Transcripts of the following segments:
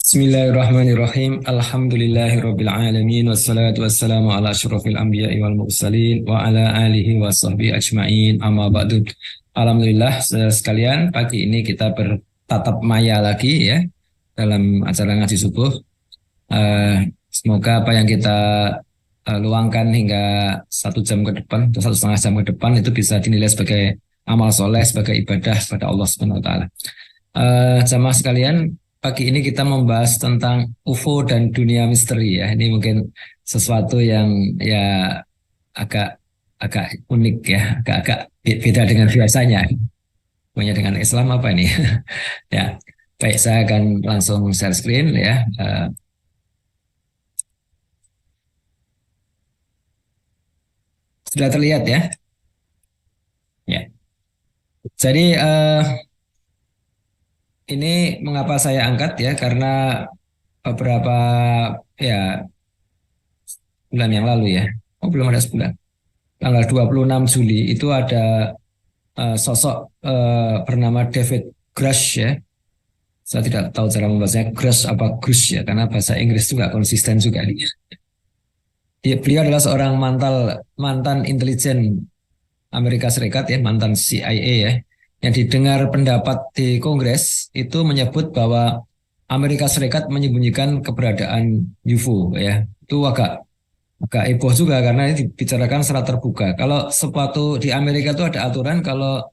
Bismillahirrahmanirrahim. Alhamdulillahirabbil alamin wassalatu wassalamu ala asyrofil anbiya'i wal mursalin wa ala alihi wa sahbihi ajmain. Amma ba'du. Alhamdulillah saudara sekalian, pagi ini kita bertatap maya lagi ya dalam acara ngaji subuh. Semoga apa yang kita luangkan hingga 1 jam ke depan atau 1,5 jam ke depan itu bisa dinilai sebagai amal soleh, sebagai ibadah pada Allah Subhanahu wa taala. Jamaah sekalian, pagi ini kita membahas tentang UFO dan dunia misteri ya. Ini mungkin sesuatu yang ya agak agak unik ya, agak beda dengan biasanya. Punya dengan Islam apa ini? Ya, baik, saya akan langsung share screen ya. Sudah terlihat ya? Ya. Jadi ini mengapa saya angkat ya? Karena beberapa ya bulan yang lalu ya. Oh, belum ada sebulan. Tanggal 26 Juli itu ada sosok bernama David Grush ya. Saya tidak tahu cara membahasnya Grush apa Grush ya, karena bahasa Inggris itu nggak konsisten juga. Beliau adalah seorang mantan intelijen Amerika Serikat ya, mantan CIA ya, yang didengar pendapat di Kongres itu menyebut bahwa Amerika Serikat menyembunyikan keberadaan UFO ya. Itu agak heboh juga karena ini dibicarakan secara terbuka. Kalau sesuatu di Amerika itu ada aturan kalau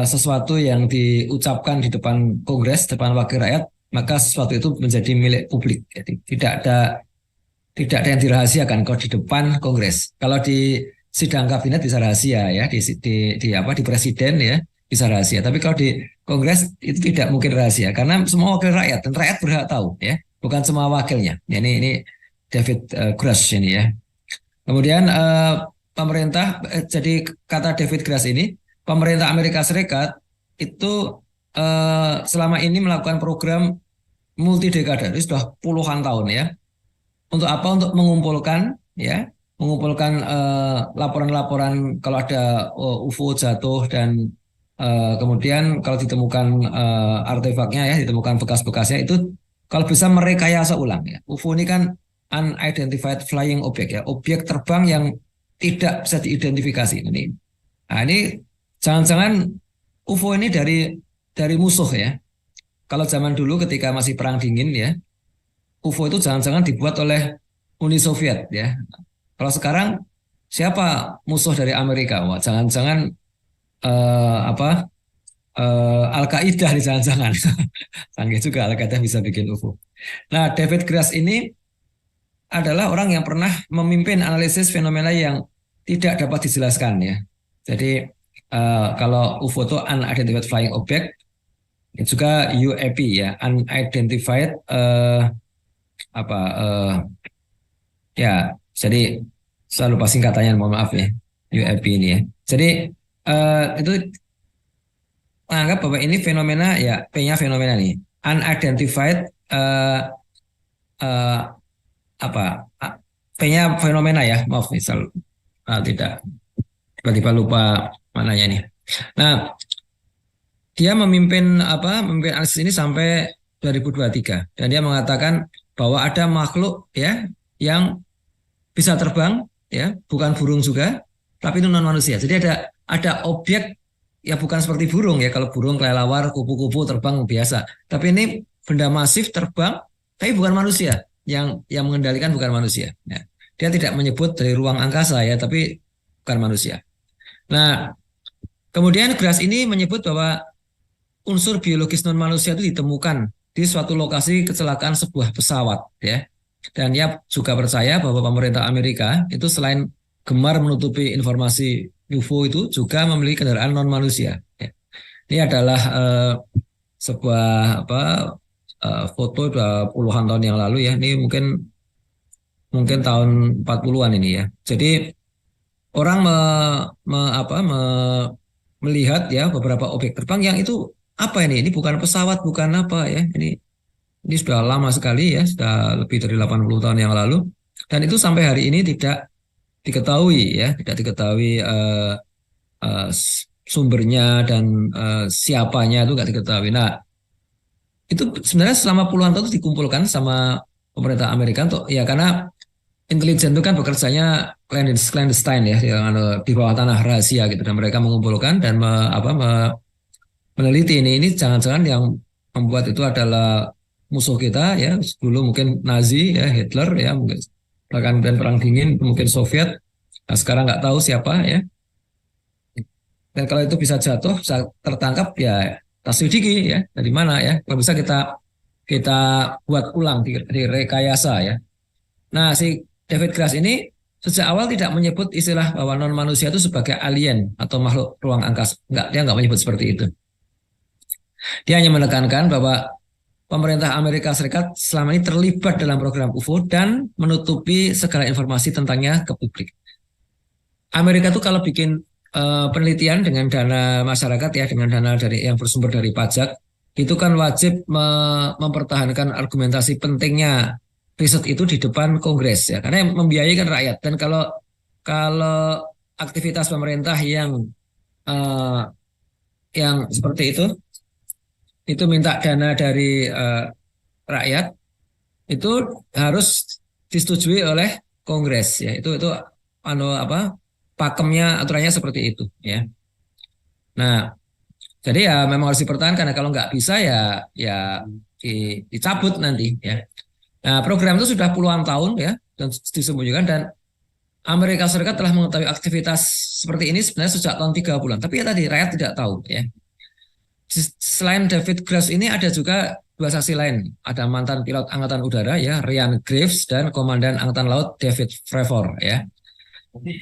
sesuatu yang diucapkan di depan Kongres, depan wakil rakyat, maka sesuatu itu menjadi milik publik. Jadi tidak ada yang dirahasiakan kalau di depan Kongres. Kalau di sidang kabinet bisa rahasia ya, di presiden ya bisa rahasia. Tapi kalau di Kongres itu tidak mungkin rahasia karena semua wakil rakyat dan rakyat berhak tahu ya, bukan semua wakilnya. Ya, ini David Grush ini ya. Kemudian pemerintah jadi kata David Grush ini, pemerintah Amerika Serikat itu selama ini melakukan program multi dekade, itu sudah puluhan tahun ya. Untuk apa? Untuk mengumpulkan ya, mengumpulkan laporan-laporan kalau ada UFO jatuh dan kemudian kalau ditemukan artefaknya ya, ditemukan bekas-bekasnya itu kalau bisa merekayasa ulang ya. UFO ini kan unidentified flying object ya, objek terbang yang tidak bisa diidentifikasi ini. Nah, ini jangan-jangan UFO ini dari musuh ya. Kalau zaman dulu ketika masih perang dingin ya, UFO itu jangan-jangan dibuat oleh Uni Soviet ya. Kalau sekarang siapa musuh dari Amerika? Wah, jangan-jangan apa Al-Qaeda nih jangan-jangan. Canggih juga Al-Qaeda bisa bikin UFO. Nah, David Grush ini adalah orang yang pernah memimpin analisis fenomena yang tidak dapat dijelaskan ya. Jadi kalau UFO itu unidentified flying object, juga UAP ya, unidentified apa ya. Jadi saya lupa singkatannya, mohon maaf ya, UAP ini ya. Jadi itu menganggap bahwa ini fenomena ya, P-nya fenomena nih, unidentified uh, apa P-nya fenomena ya, maaf misal tidak tiba-tiba lupa mananya nih. Nah, dia memimpin analisis ini sampai 2023 dan dia mengatakan bahwa ada makhluk ya yang bisa terbang ya, bukan burung juga, tapi itu non manusia. Jadi ada objek ya, bukan seperti burung ya, kalau burung kelelawar kupu-kupu terbang biasa. Tapi ini benda masif terbang tapi bukan manusia, yang mengendalikan bukan manusia. Ya. Dia tidak menyebut dari ruang angkasa ya, tapi bukan manusia. Nah, kemudian Grush ini menyebut bahwa unsur biologis non manusia itu ditemukan di suatu lokasi kecelakaan sebuah pesawat ya. Dan dia juga percaya bahwa pemerintah Amerika itu selain gemar menutupi informasi UFO itu juga memiliki kendaraan non manusia. Ya. Ini adalah sebuah foto puluhan tahun yang lalu ya. Ini mungkin tahun 40-an ini ya. Jadi orang melihat ya beberapa objek terbang yang itu apa ini? Ini bukan pesawat, bukan apa ya. Ini sudah lama sekali ya, sudah lebih dari 80 tahun yang lalu. Dan itu sampai hari ini tidak diketahui ya, tidak diketahui sumbernya dan siapanya itu nggak diketahui. Nah, itu sebenarnya selama puluhan tahun itu dikumpulkan sama pemerintah Amerika untuk ya karena intelijen itu kan bekerjanya clandestine ya, yang di bawah tanah rahasia gitu dan mereka mengumpulkan dan meneliti ini jangan-jangan yang membuat itu adalah musuh kita ya dulu mungkin Nazi ya Hitler ya mungkin bahkan dan perang dingin mungkin Soviet. Nah, sekarang nggak tahu siapa ya. Dan kalau itu bisa jatuh, bisa tertangkap ya tas selidiki ya dari mana ya. Kalau bisa kita kita buat ulang di rekayasa ya. Nah si David Grass ini sejak awal tidak menyebut istilah bahwa non manusia itu sebagai alien atau makhluk ruang angkasa. Enggak, dia nggak menyebut seperti itu. Dia hanya menekankan bahwa pemerintah Amerika Serikat selama ini terlibat dalam program UFO dan menutupi segala informasi tentangnya ke publik. Amerika tuh kalau bikin penelitian dengan dana masyarakat ya, dengan dana dari yang bersumber dari pajak, itu kan wajib mempertahankan argumentasi pentingnya riset itu di depan Kongres ya, karena yang membiayai kan rakyat. Dan kalau aktivitas pemerintah uh, yang seperti itu minta dana dari rakyat, itu harus disetujui oleh Kongres ya. Itu apa pakemnya aturannya seperti itu ya. Nah, jadi ya memang harus dipertahankan. Nah, kalau nggak bisa ya dicabut nanti ya. Nah, program itu sudah puluhan tahun ya dan disembunyikan dan Amerika Serikat telah mengetahui aktivitas seperti ini sebenarnya sejak tahun 30-an. Tapi ya tadi rakyat tidak tahu ya. Selain David Grass ini ada juga dua saksi lain. Ada mantan pilot Angkatan Udara ya, Ryan Graves dan Komandan Angkatan Laut David Fravor ya.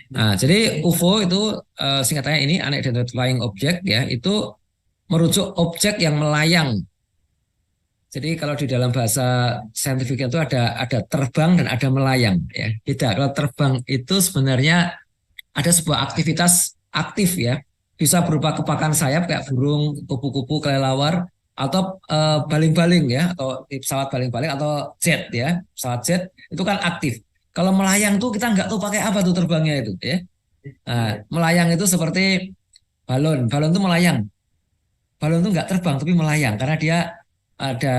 Nah, jadi UFO itu singkatannya ini unidentified flying object ya, itu merujuk objek yang melayang. Jadi kalau di dalam bahasa saintifik itu ada terbang dan ada melayang ya. Beda. Kalau terbang itu sebenarnya ada sebuah aktivitas aktif ya. Bisa berupa kepakan sayap kayak burung, kupu-kupu, kelelawar atau baling-baling ya atau pesawat baling-baling atau jet ya. Pesawat jet itu kan aktif. Kalau melayang tuh kita nggak tahu pakai apa tuh terbangnya itu ya. Nah, melayang itu seperti balon. Balon itu melayang. Balon itu nggak terbang tapi melayang karena dia ada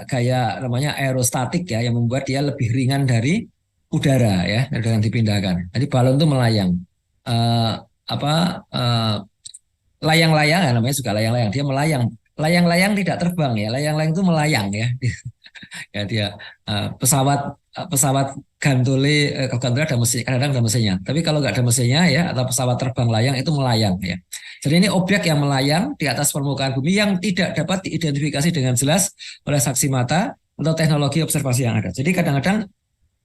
gaya namanya aerostatik ya yang membuat dia lebih ringan dari udara ya dengan dipindahkan. Jadi balon itu melayang. Eh, apa layang-layang ya namanya juga layang-layang. Dia melayang. Layang-layang tidak terbang ya. Layang-layang itu melayang ya. Ya dia pesawat gantole kalau gantole ada mesin kadang ada mesinnya tapi kalau nggak ada mesinnya ya atau pesawat terbang layang itu melayang ya jadi ini objek yang melayang di atas permukaan bumi yang tidak dapat diidentifikasi dengan jelas oleh saksi mata atau teknologi observasi yang ada jadi kadang-kadang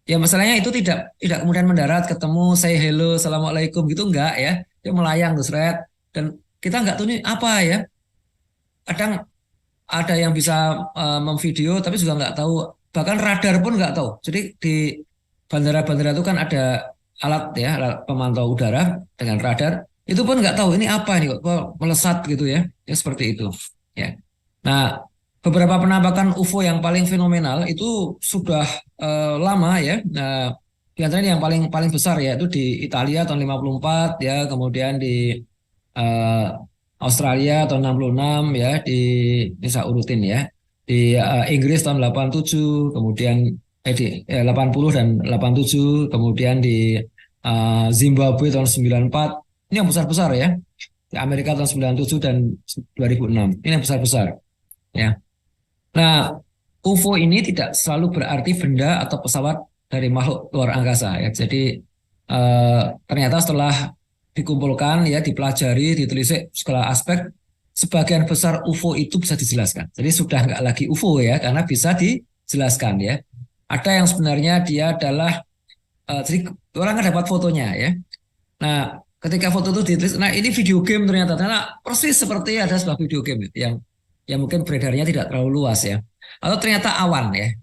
ya masalahnya itu tidak kemudian mendarat ketemu say hello assalamualaikum gitu enggak ya dia melayang terus dan kita nggak tahu ini apa ya kadang ada yang bisa memvideo tapi juga nggak tahu bahkan radar pun nggak tahu jadi di bandara-bandara itu kan ada alat ya alat pemantau udara dengan radar itu pun nggak tahu ini apa nih kok melesat gitu ya seperti itu ya nah beberapa penampakan UFO yang paling fenomenal itu sudah lama ya nah di antaranya yang paling paling besar ya itu di Italia tahun 54 ya kemudian di eh, Australia tahun 66 ya ini saya urutin ya di Inggris tahun 87 kemudian di 80 dan 87 kemudian di Zimbabwe tahun 94 ini yang besar-besar ya di Amerika tahun 97 dan 2006 ini yang besar-besar ya nah UFO ini tidak selalu berarti benda atau pesawat dari makhluk luar angkasa ya jadi ternyata setelah dikumpulkan ya dipelajari ditelisik segala aspek sebagian besar UFO itu bisa dijelaskan jadi sudah nggak lagi UFO ya karena bisa dijelaskan ya ada yang sebenarnya dia adalah jadi orang kan dapat fotonya ya nah ketika foto itu ditulis nah ini video game ternyata persis seperti ada sebuah video game yang mungkin beredarnya tidak terlalu luas ya atau ternyata awan ya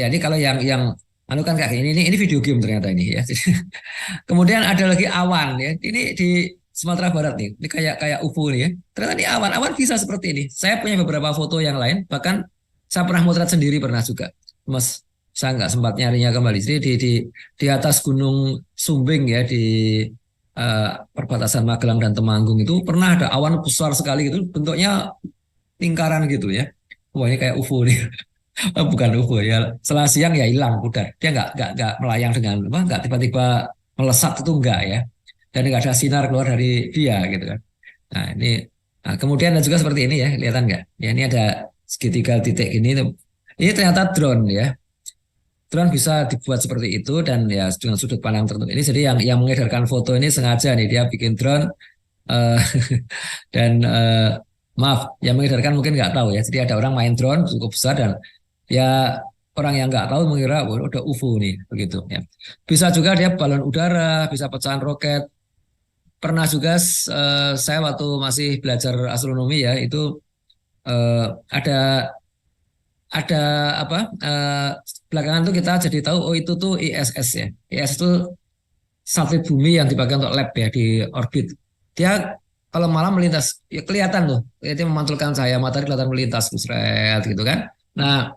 ini kalau yang anu kan kayak ini video game ternyata ini ya kemudian ada lagi awan ya. Ini di Sumatera Barat nih. Ini kayak UFO nih ya. Ternyata ini awan. Awan bisa seperti ini. Saya punya beberapa foto yang lain. Bahkan saya pernah motret sendiri pernah juga. Mas saya nggak sempat nyarinya kembali. Jadi di atas Gunung Sumbing ya di perbatasan Magelang dan Temanggung itu pernah ada awan besar sekali gitu. Bentuknya lingkaran gitu ya. wah ini kayak UFO nih. Bukan UFO ya. Setelah siang ya hilang, udah. Dia nggak melayang dengan apa, nggak tiba-tiba melesat itu enggak ya. Dan nggak ada sinar keluar dari dia gitu kan. Nah ini, nah, kemudian ada juga seperti ini ya, kelihatan nggak? Ya ini ada segitiga titik ini. Ini ternyata drone ya. Drone bisa dibuat seperti itu dan ya dengan sudut pandang tertentu. Ini jadi yang mengedarkan foto ini sengaja nih dia bikin drone eh, dan maaf, yang mengedarkan mungkin nggak tahu ya. Jadi ada orang main drone cukup besar dan ya orang yang nggak tahu mengira wah, udah UFO nih begitu ya. Bisa juga dia balon udara, bisa pecahan roket. Pernah juga saya waktu masih belajar astronomi ya itu eh, ada ada apa belakangan tuh kita jadi tahu oh itu tuh ISS ya. ISS itu satelit bumi yang dipakai untuk lab ya di orbit. Dia kalau malam melintas ya kelihatan tuh, dia memantulkan cahaya matahari kelihatan melintas busret gitu kan. Nah,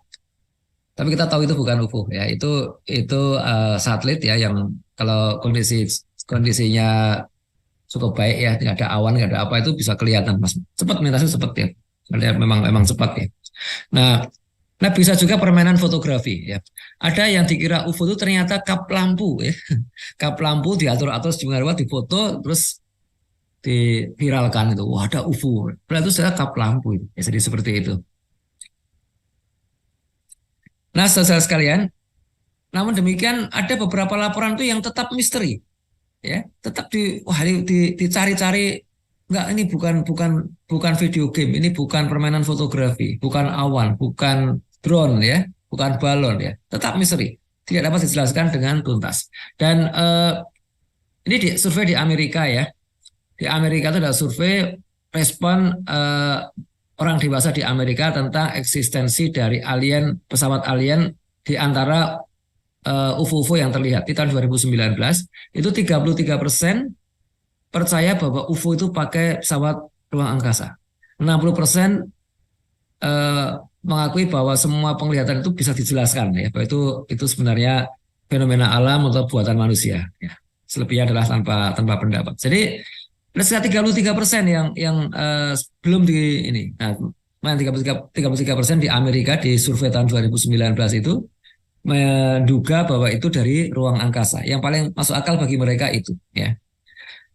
tapi kita tahu itu bukan UFO ya. Itu satelit ya yang kalau kondisinya cukup baik ya, tidak ada awan, tidak ada apa itu bisa kelihatan mas. Cepat melintasnya cepat ya. Memang memang cepat ya. Nah, nah bisa juga permainan fotografi ya. Ada yang dikira UFO itu ternyata kap lampu ya. Kap lampu diatur-atur sejumlah rupa difoto terus diviralkan itu. Wah ada UFO. Berarti itu sudah kap lampu itu. Ya, jadi seperti itu. Nah, saudara sekalian, namun demikian ada beberapa laporan tuh yang tetap misteri, ya, tetap dicari-cari. Enggak, ini bukan video game, ini bukan permainan fotografi, bukan awan, bukan drone, ya, bukan balon, ya, tetap misteri, tidak dapat dijelaskan dengan tuntas. Dan ini survei di Amerika ya, di Amerika itu ada survei respon orang dewasa di Amerika tentang eksistensi dari alien, pesawat alien di antara UFO-UFO yang terlihat di tahun 2019 itu 33% percaya bahwa UFO itu pakai pesawat ruang angkasa. 60% eh, mengakui bahwa semua penglihatan itu bisa dijelaskan ya, bahwa itu sebenarnya fenomena alam atau buatan manusia. Ya. Selebihnya adalah tanpa pendapat. Jadi ada sekitar 33% yang belum di ini. Nah, 33% di Amerika di survei tahun 2019 itu menduga bahwa itu dari ruang angkasa. Yang paling masuk akal bagi mereka itu ya.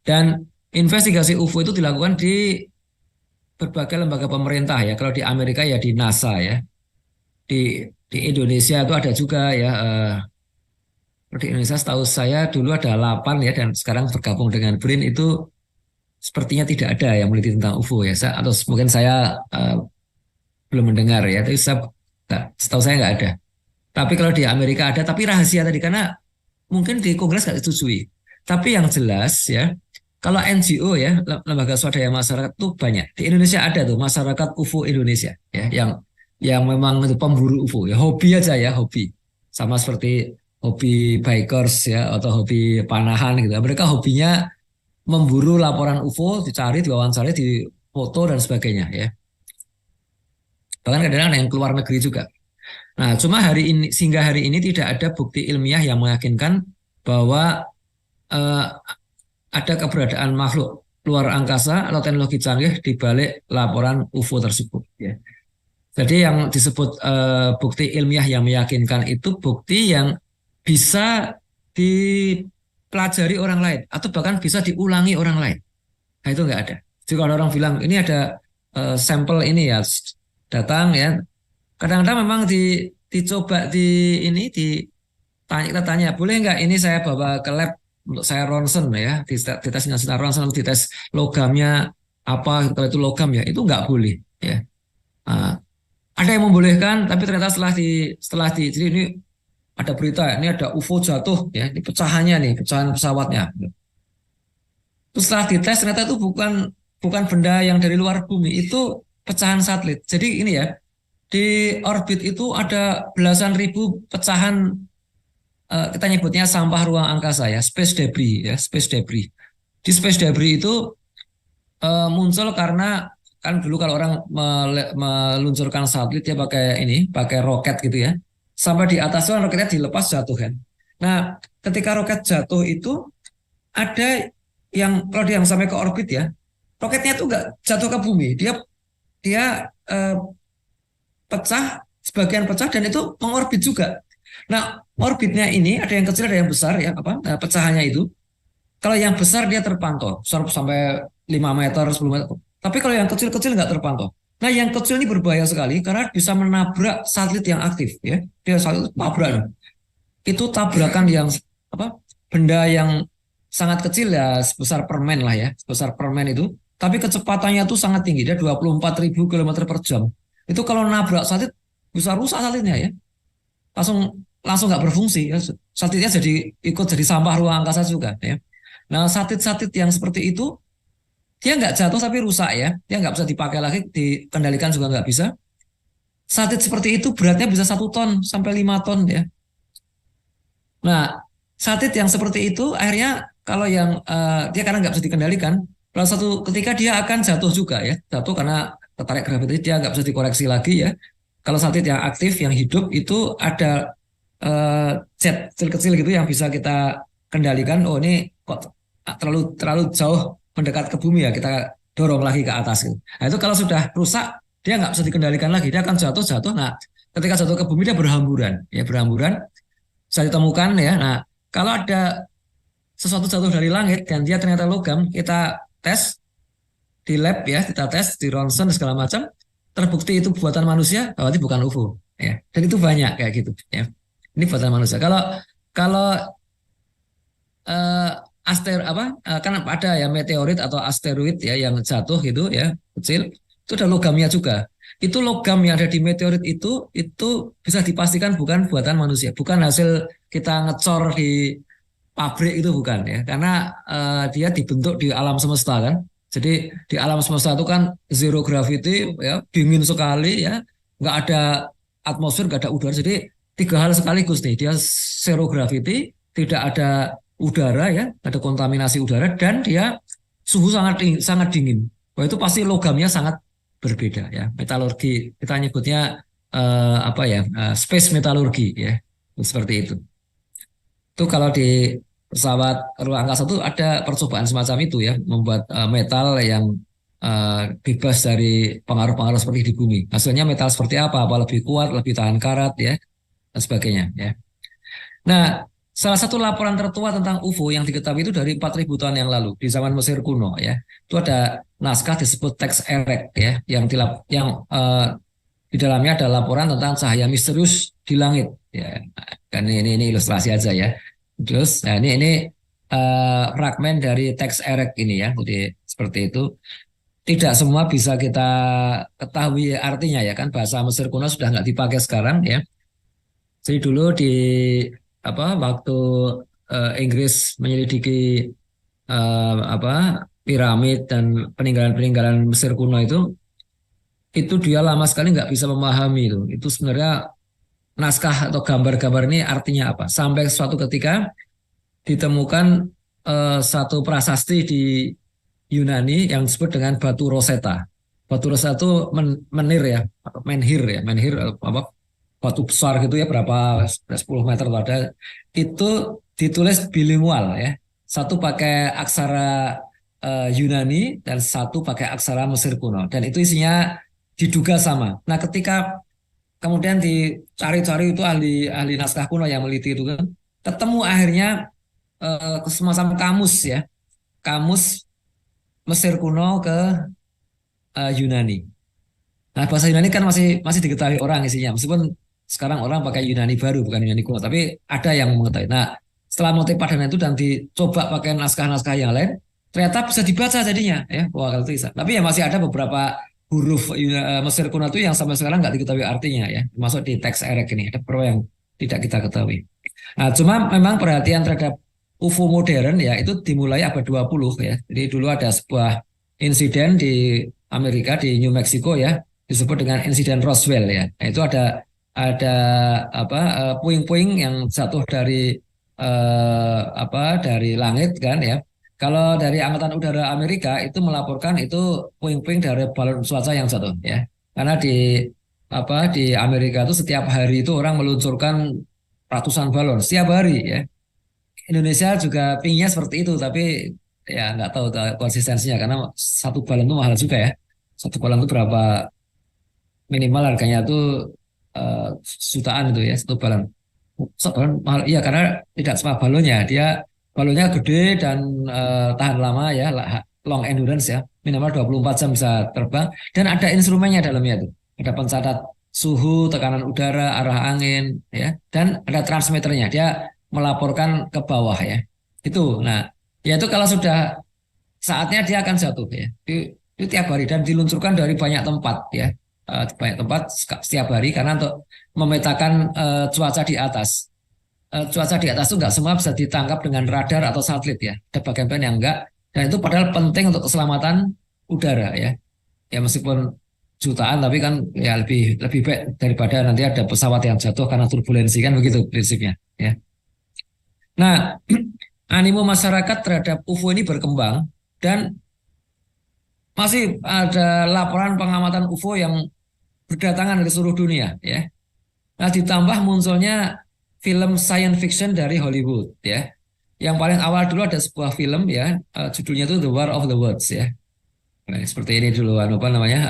Dan investigasi UFO itu dilakukan di berbagai lembaga pemerintah ya. Kalau di Amerika ya di NASA ya. Di Indonesia itu ada juga ya. Di Indonesia setahu saya dulu ada 8 ya dan sekarang bergabung dengan BRIN itu sepertinya tidak ada yang meneliti tentang UFO ya. Atau mungkin saya belum mendengar ya. Tapi setahu saya nggak ada. Tapi kalau di Amerika ada, tapi rahasia tadi karena mungkin di Kongres nggak disetujui. Tapi yang jelas ya, kalau NGO ya, lembaga swadaya masyarakat itu banyak. Di Indonesia ada tuh masyarakat UFO Indonesia ya, yang memang itu pemburu UFO ya, hobi aja ya, hobi. Sama seperti hobi bikers ya atau hobi panahan gitu. Mereka hobinya memburu laporan UFO, dicari, diwawancari, difoto dan sebagainya ya. Bahkan kadang-kadang ada yang keluar negeri juga. Nah, cuma sehingga hari ini tidak ada bukti ilmiah yang meyakinkan bahwa eh, ada keberadaan makhluk luar angkasa atau teknologi canggih di balik laporan UFO tersebut. Ya. Jadi yang disebut bukti ilmiah yang meyakinkan itu bukti yang bisa dipelajari orang lain atau bahkan bisa diulangi orang lain. Nah itu nggak ada. Jadi kalau orang bilang ini ada sampel ini ya datang ya, kadang-kadang memang dicoba kita tanya boleh nggak ini saya bawa ke lab untuk saya ronsen ya, dites sinar ronsen, dites logamnya apa, kalau itu logam ya itu nggak boleh ya. Nah, ada yang membolehkan, tapi ternyata jadi ini ada berita ini ada UFO jatuh ya, ini pecahannya nih, pecahan pesawatnya. Terus setelah dites ternyata itu bukan bukan benda yang dari luar bumi, itu pecahan satelit. Jadi ini ya, di orbit itu ada belasan ribu pecahan kita nyebutnya sampah ruang angkasa ya, space debris ya, space debris. Di space debris itu muncul karena kan dulu kalau orang meluncurkan satelit dia pakai roket gitu ya. Sampai di atas itu roketnya dilepas jatuh kan. Nah, ketika roket jatuh itu ada yang kalau dia sampai ke orbit ya, roketnya itu enggak jatuh ke bumi, dia dia pecah, sebagian pecah dan itu mengorbit juga. Nah, orbitnya ini ada yang kecil ada yang besar ya, apa pecahannya itu. Kalau yang besar dia terpantau sampai 5 meter, 10 meter. Tapi kalau yang kecil-kecil nggak terpantau. Nah, yang kecil ini berbahaya sekali karena bisa menabrak satelit yang aktif ya. Dia satelit tabrak. Itu tabrakan yang apa? Benda yang sangat kecil ya, sebesar permen lah ya, sebesar permen itu. Tapi kecepatannya itu sangat tinggi, dia 24.000 km per jam. Itu kalau nabrak satelit bisa rusak satelitnya ya, langsung langsung nggak berfungsi ya. Satelitnya jadi ikut jadi sampah ruang angkasa juga ya. Nah, satelit-satelit yang seperti itu dia nggak jatuh tapi rusak ya, dia nggak bisa dipakai lagi, dikendalikan juga nggak bisa. Satelit seperti itu beratnya bisa 1 ton sampai 5 ton ya. Nah, satelit yang seperti itu akhirnya kalau yang dia karena nggak bisa dikendalikan, pada satu ketika dia akan jatuh juga ya, jatuh karena tertarik gravitasi dia nggak bisa dikoreksi lagi ya. Kalau satelit yang aktif yang hidup itu ada jet kecil-kecil gitu yang bisa kita kendalikan. Oh ini kok terlalu terlalu jauh mendekat ke bumi ya, kita dorong lagi ke atas gitu. Nah itu kalau sudah rusak dia nggak bisa dikendalikan lagi, dia akan jatuh-jatuh. Nah ketika jatuh ke bumi dia berhamburan ya, berhamburan bisa ditemukan ya. Nah, kalau ada sesuatu jatuh dari langit dan dia ternyata logam, kita tes di lab ya, kita tes di ronsen segala macam, terbukti itu buatan manusia, berarti bukan UFO ya. Dan itu banyak kayak gitu ya. Ini buatan manusia. Kalau kalau eh, kan ada ya meteorit atau asteroid ya yang jatuh gitu ya, kecil, itu ada logamnya juga. Itu logam yang ada di meteorit itu bisa dipastikan bukan buatan manusia, bukan hasil kita ngecor di pabrik itu bukan ya, karena dia dibentuk di alam semesta kan. Jadi di alam semesta itu kan zero gravity ya, dingin sekali ya, nggak ada atmosfer, nggak ada udara. Jadi tiga hal sekaligus nih, dia zero gravity, tidak ada udara ya, ada kontaminasi udara dan dia suhu sangat dingin. Wah itu pasti logamnya sangat berbeda ya. Metalurgi kita nyebutnya apa ya, space metalurgi ya, seperti itu. Itu kalau di pesawat ruang angkasa itu ada percobaan semacam itu ya, membuat metal yang bebas dari pengaruh-pengaruh seperti di bumi. Hasilnya metal seperti apa? Apa lebih kuat, lebih tahan karat ya, dan sebagainya ya. Nah, salah satu laporan tertua tentang UFO yang diketahui itu dari 4.000 tahun yang lalu di zaman Mesir kuno ya. Itu ada naskah disebut teks Erek ya, yang di dalamnya ada laporan tentang cahaya misterius di langit ya. Kan ini ilustrasi aja ya. Terus nah ini fragmen dari teks Erek ini ya. Jadi seperti itu. Tidak semua bisa kita ketahui artinya ya kan, bahasa Mesir kuno sudah nggak dipakai sekarang ya. Jadi dulu di waktu Inggris menyelidiki apa piramid dan peninggalan-peninggalan Mesir kuno itu dia lama sekali nggak bisa memahami itu. Itu sebenarnya naskah atau gambar-gambar ini artinya apa? Sampai suatu ketika ditemukan satu prasasti di Yunani yang disebut dengan batu Rosetta. Batu Rosetta itu menir ya, menhir apa batu besar gitu ya, berapa 10 meter ada. Itu ditulis bilingual ya. Satu pakai aksara Yunani dan satu pakai aksara Mesir kuno. Dan itu isinya diduga sama. Nah, ketika kemudian dicari-cari itu ahli ahli naskah kuno yang meliti itu kan, ketemu akhirnya semacam kamus ya, kamus Mesir kuno ke Yunani. Nah, bahasa Yunani kan masih masih diketahui orang isinya, meskipun sekarang orang pakai Yunani baru bukan Yunani kuno, tapi ada yang mengetahui. Nah, setelah motif padanan itu dan dicoba pakai naskah-naskah yang lain, ternyata bisa dibaca jadinya ya, wah kalau itu bisa. Tapi ya masih ada beberapa huruf Mesir kuno itu yang sampai sekarang nggak diketahui artinya ya, masuk di teks Erek ini ada beberapa yang tidak kita ketahui. Nah, cuma memang perhatian terhadap UFO modern ya itu dimulai abad 20 ya. Jadi dulu ada sebuah insiden di Amerika di New Mexico ya, disebut dengan insiden Roswell ya. Nah, itu ada puing-puing yang jatuh dari dari langit kan ya. Kalau dari Angkatan Udara Amerika itu melaporkan itu puing-puing dari balon cuaca yang jatuh ya. Karena di Amerika itu setiap hari itu orang meluncurkan ratusan balon setiap hari ya. Indonesia juga pinginnya seperti itu, tapi ya nggak tahu konsistensinya karena satu balon itu mahal juga ya. Satu balon itu berapa minimal harganya tuh jutaan itu ya satu balon. Balon mahal, iya karena tidak sama balonnya, dia balonnya gede dan tahan lama ya, long endurance ya, minimal 24 jam bisa terbang dan ada instrumennya dalamnya tuh. Ada pencatat suhu, tekanan udara, arah angin ya, dan ada transmitternya. Dia melaporkan ke bawah ya. Itu. Nah, ya itu kalau sudah saatnya dia akan jatuh ya. Itu tiap hari dan diluncurkan dari banyak tempat ya. Banyak tempat setiap hari karena untuk memetakan cuaca di atas. Cuaca di atas itu nggak semua bisa ditangkap dengan radar atau satelit ya. Ada bagian-bagian yang enggak. Dan itu padahal penting untuk keselamatan udara ya. Ya meskipun jutaan tapi kan ya lebih lebih baik daripada nanti ada pesawat yang jatuh karena turbulensi kan begitu prinsipnya ya. Nah, animo masyarakat terhadap UFO ini berkembang dan masih ada laporan pengamatan UFO yang berdatangan dari seluruh dunia ya. Nah, ditambah munculnya film science fiction dari Hollywood ya. Yang paling awal dulu ada sebuah film ya, judulnya itu The War of the Worlds ya. Nah, seperti ini dulu apa namanya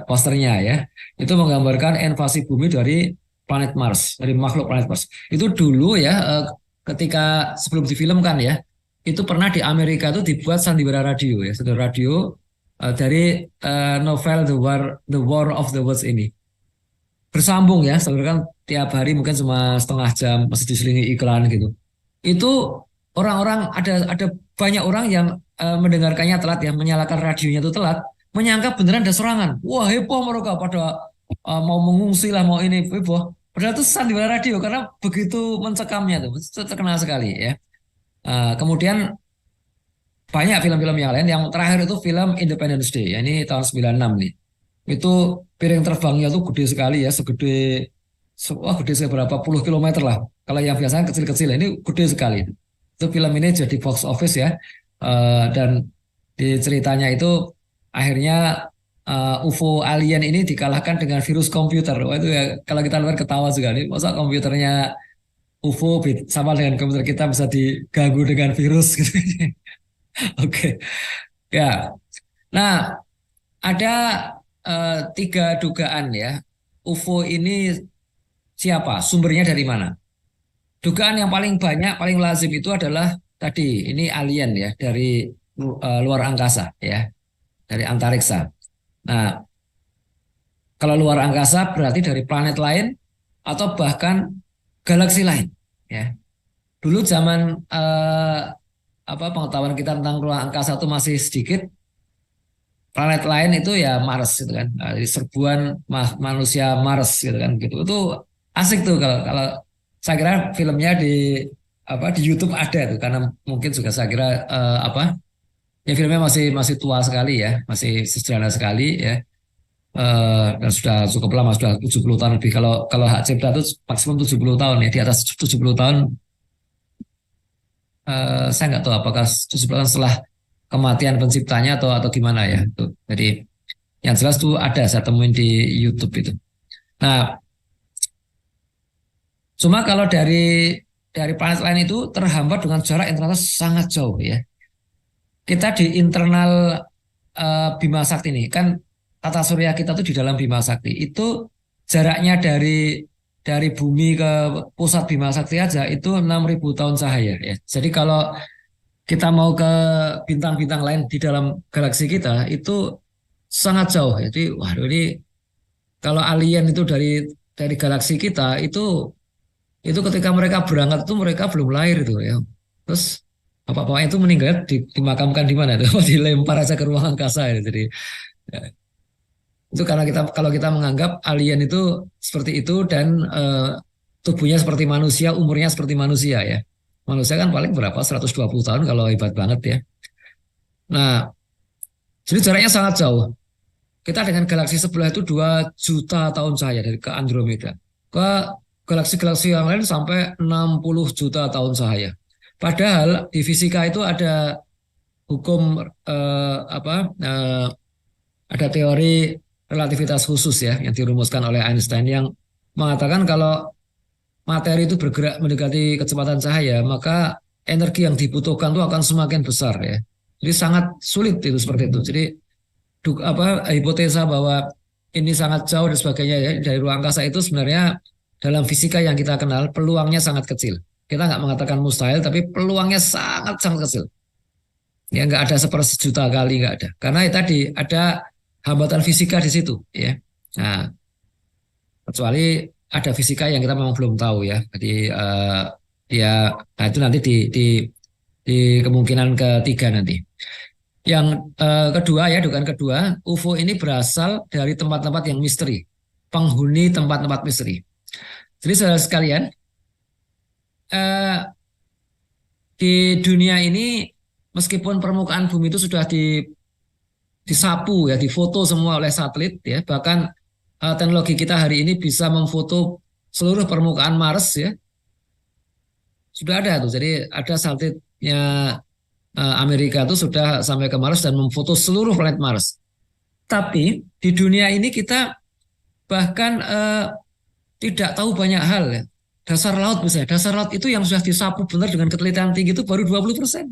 posternya ya. Itu menggambarkan invasi bumi dari planet Mars, dari makhluk planet Mars. Itu dulu ya ketika sebelum difilmkan ya, itu pernah di Amerika itu dibuat sandiwara radio ya, sandiwara radio dari novel The War of the Worlds ini. Bersambung ya, sebenarnya kan tiap hari mungkin cuma setengah jam masih diselingi iklan gitu. Itu orang-orang ada banyak orang yang mendengarkannya telat ya, menyalakan radionya itu telat, menyangka beneran ada serangan. Wah heboh mereka pada mau mengungsi lah mau ini heboh. Padahal itu sandiwara radio karena begitu mencekamnya tuh, itu terkenal sekali ya. Kemudian banyak film-film yang lain. Yang terakhir itu film Independence Day. Ya, ini tahun 96 nih. Itu piring terbangnya tuh gede sekali ya, segede wah gede seberapa puluh kilometer lah. Kalau yang biasanya kecil-kecil, ini gede sekali. Itu film ini jadi box office ya. Dan di ceritanya itu akhirnya UFO alien ini dikalahkan dengan virus komputer. Wah itu ya kalau kita luar ketawa juga nih. Masa komputernya UFO sama dengan komputer kita bisa diganggu dengan virus gitu. Oke. Ya. Nah, ada tiga dugaan ya. UFO ini siapa? Sumbernya dari mana? Dugaan yang paling banyak, paling lazim itu adalah tadi ini alien ya dari luar angkasa ya, dari antariksa. Nah, kalau luar angkasa berarti dari planet lain atau bahkan galaksi lain ya. Dulu zaman apa pengetahuan kita tentang luar angkasa itu masih sedikit, planet lain itu ya Mars gitu kan. Nah, jadi serbuan manusia Mars gitu kan gitu. Itu asik tuh kalau kalau saya kira filmnya di apa di YouTube ada tuh karena mungkin juga saya kira apa ya filmnya masih masih tua sekali ya, masih sederhana sekali ya. Dan sudah cukup lama sudah 70 tahun lebih. Kalau kalau hak cipta itu maksimum 70 tahun ya, di atas 70 tahun saya nggak tahu apakah 70 tahun setelah kematian penciptanya atau gimana ya. Tuh. Jadi yang jelas tuh ada saya temuin di YouTube itu. Nah, cuma kalau dari planet lain itu terhambat dengan jarak yang ternyata sangat jauh ya. Kita di internal Bima Sakti ini kan tata surya kita tuh di dalam Bima Sakti itu jaraknya dari bumi ke pusat Bima Sakti aja itu 6.000 tahun cahaya ya. Jadi kalau kita mau ke bintang-bintang lain di dalam galaksi kita itu sangat jauh. Jadi waduh ini kalau alien itu dari galaksi kita itu ketika mereka berangkat itu mereka belum lahir itu ya. Terus bapak-bapak itu meninggal dimakamkan di mana itu? Dilempar aja ke ruang angkasa ya. Jadi ya, itu karena kita kalau kita menganggap alien itu seperti itu dan tubuhnya seperti manusia, umurnya seperti manusia ya. Manusia kan paling berapa? 120 tahun kalau hebat banget ya. Nah, jadi jaraknya sangat jauh. Kita dengan galaksi sebelah itu 2 juta tahun cahaya dari ke Andromeda. Ke galaksi-galaksi yang lain sampai 60 juta tahun cahaya. Padahal di fisika itu ada hukum ada teori relativitas khusus ya yang dirumuskan oleh Einstein yang mengatakan kalau materi itu bergerak mendekati kecepatan cahaya, maka energi yang dibutuhkan itu akan semakin besar ya. Jadi sangat sulit itu seperti itu. Jadi hipotesa bahwa ini sangat jauh dan sebagainya ya, dari ruang angkasa itu sebenarnya dalam fisika yang kita kenal peluangnya sangat kecil. Kita nggak mengatakan mustahil, tapi peluangnya sangat sangat kecil. Ya nggak ada sepersejuta kali nggak ada. Karena ya tadi ada hambatan fisika di situ ya. Nah, kecuali ada fisika yang kita memang belum tahu ya. Jadi ya nah itu nanti di kemungkinan ketiga nanti. Yang kedua ya, dugaan kedua, UFO ini berasal dari tempat-tempat yang misteri, penghuni tempat-tempat misteri. Jadi saudara sekalian, eh, di dunia ini meskipun permukaan bumi itu sudah disapu ya, difoto semua oleh satelit ya, bahkan teknologi kita hari ini bisa memfoto seluruh permukaan Mars ya, sudah ada tuh. Jadi ada satelitnya Amerika itu sudah sampai ke Mars dan memfoto seluruh planet Mars. Tapi di dunia ini kita bahkan tidak tahu banyak hal ya. Dasar laut misalnya, dasar laut itu yang sudah disapu benar dengan ketelitian tinggi itu baru 20%.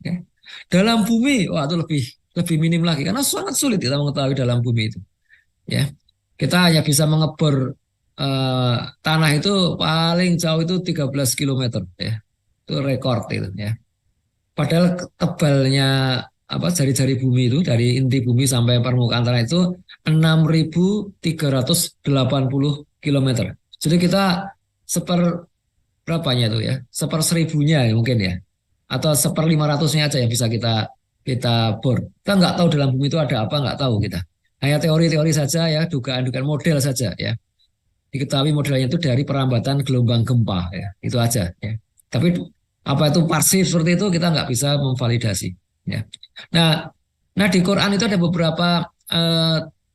Ya. Dalam bumi, wah itu lebih minim lagi karena sangat sulit kita mengetahui dalam bumi itu. Ya, kita hanya bisa mengebor tanah itu paling jauh itu 13 kilometer. Ya, itu rekor itu. Ya. Padahal tebalnya apa jari-jari bumi itu dari inti bumi sampai permukaan tanah itu 6.380 kilometer. Jadi kita seper berapanya itu ya? Seper seribunya ya, mungkin ya. Atau seper 500-nya aja yang bisa kita bor. Kita nggak tahu dalam bumi itu ada apa, nggak tahu kita. Hanya teori-teori saja ya, dugaan-dugaan model saja ya. Diketahui modelnya itu dari perambatan gelombang gempa ya. Itu aja ya. Tapi apa itu pasti seperti itu kita nggak bisa memvalidasi ya. Nah, nah di Quran itu ada beberapa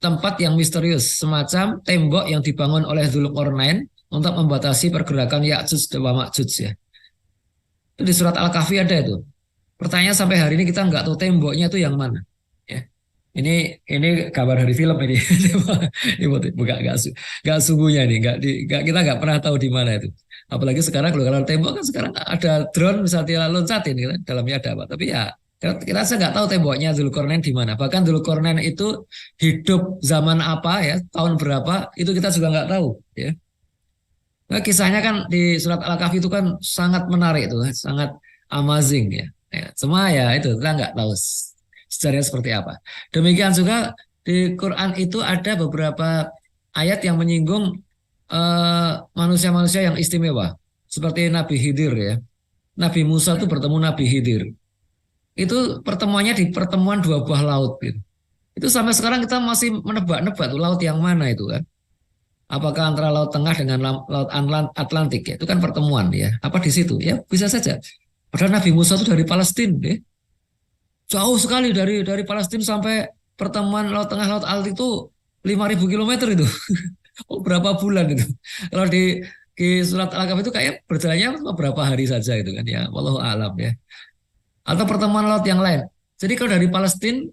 tempat yang misterius semacam tembok yang dibangun oleh Dzulqarnain untuk membatasi pergerakan Ya'juj dan Ma'juj ya. Itu di surat Al-Kahfi ada itu. Pertanyaan sampai hari ini kita nggak tahu temboknya itu yang mana. Ya. Ini kabar dari film ini. Ini bukan nggak sungguhnya nih, kita nggak pernah tahu di mana itu. Apalagi sekarang kalau tembok kan sekarang ada drone misalnya loncatin gitu, dalamnya ada apa. Tapi ya kita saya nggak tahu temboknya Dzulqarnain di mana. Bahkan Dzulqarnain itu hidup zaman apa ya, tahun berapa itu kita juga nggak tahu. Ya. Nah, kisahnya kan di surat Al-Kahfi itu kan sangat menarik itu, sangat amazing ya. Ya, semua ya itu kita nggak tahu sejarahnya seperti apa. Demikian juga di Quran itu ada beberapa ayat yang menyinggung manusia-manusia yang istimewa, seperti Nabi Khidir ya. Nabi Musa itu bertemu Nabi Khidir. Itu pertemuannya di pertemuan dua buah laut gitu. Itu sampai sekarang kita masih menebak-nebak tuh laut yang mana itu kan. Apakah antara Laut Tengah dengan Laut Atlantik ya? Itu kan pertemuan ya. Apa di situ? Ya bisa saja. Padahal Nabi Musa itu dari Palestina ya. Jauh sekali dari Palestina sampai pertemuan Laut Tengah Laut Atlantik itu 5.000 kilometer itu. Oh, berapa bulan itu? Kalau di surat Al-Kahfi itu kayak berjalannya beberapa hari saja itu kan ya. Wallahu a'lam ya. Atau pertemuan laut yang lain. Jadi kalau dari Palestina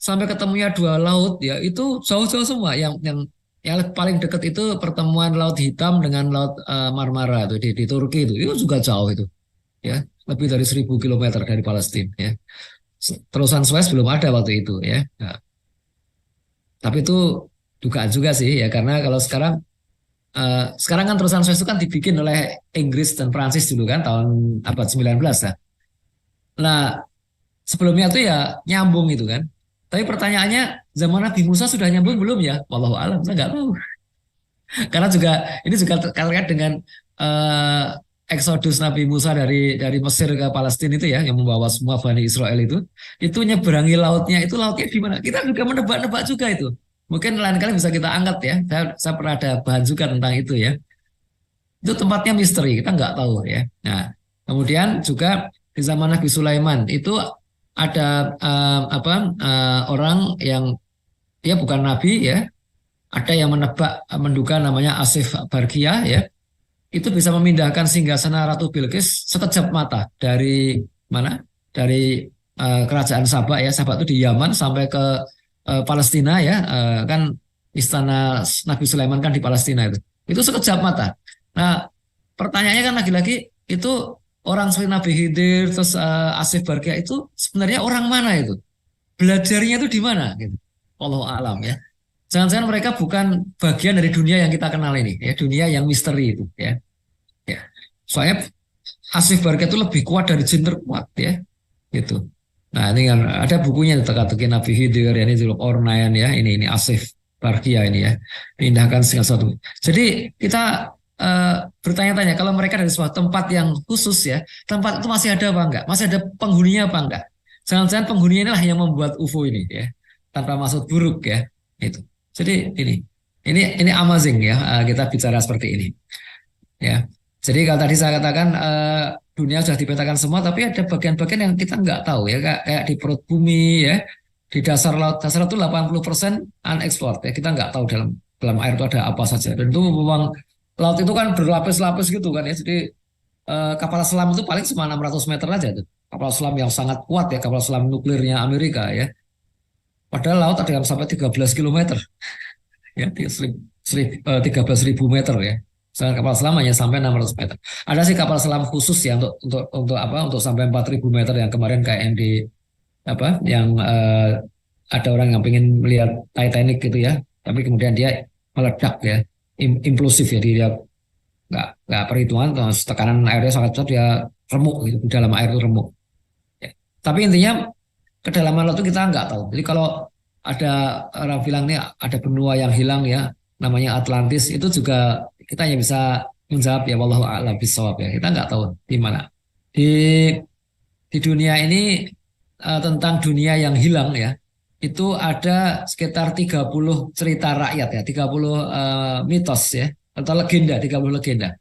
sampai ketemunya dua laut ya itu jauh-jauh semua. Yang paling dekat itu pertemuan Laut Hitam dengan Laut Marmara itu di Turki itu juga jauh itu ya, lebih dari 1.000 kilometer dari Palestina ya. Terusan Suez belum ada waktu itu ya. Nah, tapi itu dugaan juga sih ya karena kalau sekarang kan terusan Suez itu kan dibikin oleh Inggris dan Prancis dulu kan tahun abad 19 lah. Nah, sebelumnya itu ya nyambung itu kan. Tapi pertanyaannya zaman Nabi Musa sudah nyambung belum ya? Wallahu a'lam, saya nggak tahu. Karena juga ini juga terkait dengan eh, eksodus Nabi Musa dari Mesir ke Palestina itu ya, yang membawa semua Bani Israel itu nyeberangi lautnya di mana? Kita juga menebak-nebak juga itu. Mungkin lain kali bisa kita angkat ya. Saya pernah ada bahan juga tentang itu ya. Itu tempatnya misteri, kita nggak tahu ya. Nah, kemudian juga di zaman Nabi Sulaiman itu ada orang yang dia bukan nabi ya, ada yang menduga namanya Asif Barkia ya, itu bisa memindahkan singgasana Ratu Bilqis sekejap mata dari mana? Dari kerajaan Sabak ya. Sabak itu di Yaman sampai ke Palestina ya. Kan istana Nabi Sulaiman kan di Palestina itu. Itu sekejap mata. Nah, pertanyaannya kan lagi-lagi itu orang seperti Nabi Khidir terus Asif Barkia itu sebenarnya orang mana itu? Belajarnya itu di mana gitu. Wallahu a'lam ya. Jangan-jangan mereka bukan bagian dari dunia yang kita kenal ini, ya, dunia yang misteri itu, ya. Ya. Soalnya Asif Barga itu lebih kuat dari jin terkuat, ya, gitu. Nah, ini kan ada bukunya teka-teki Nabi Khidir, ya, ini Zuluk Ornain, ya, ini Asif Bargia ini, ya, diindahkan segala sesuatu. Jadi kita bertanya-tanya kalau mereka dari sebuah tempat yang khusus, ya, tempat itu masih ada apa enggak? Masih ada penghuninya apa enggak? Jangan-jangan penghuninya inilah yang membuat UFO ini, ya, tanpa maksud buruk, ya, itu. Jadi ini amazing, ya, kita bicara seperti ini, ya. Jadi kalau tadi saya katakan dunia sudah dipetakan semua, tapi ada bagian-bagian yang kita nggak tahu, ya, kayak di perut bumi, ya, di dasar laut itu 80% unexplored, ya, kita nggak tahu dalam dalam air itu ada apa saja. Dan itu memang laut itu kan berlapis-lapis gitu kan, ya. Jadi kapal selam itu paling cuma 600 meter aja tuh. Kapal selam yang sangat kuat, ya, kapal selam nuklirnya Amerika, ya. Padahal laut ada yang sampai 13 kilometer, ya, 13.000 meter, ya. Sedangkan kapal selam hanya sampai 600 meter. Ada sih kapal selam khusus, ya, untuk apa? Untuk sampai 4.000 meter yang kemarin kayak yang di apa? Yang ada orang yang pengen melihat Titanic gitu, ya. Tapi kemudian dia meledak, ya. Implosif, ya, dia nggak perhitungan, tekanan airnya sangat besar, dia remuk gitu. Di dalam air itu remuk. Ya. Tapi intinya kedalaman laut itu kita nggak tahu. Jadi kalau ada orang bilang nih ada benua yang hilang, ya, namanya Atlantis, itu juga kita hanya bisa menjawab, ya, wallahu a'lam bishawab, ya, kita nggak tahu di mana di di dunia ini. Tentang dunia yang hilang, ya, itu ada sekitar 30 cerita rakyat, ya, 30 mitos, ya, atau legenda, 30 legenda.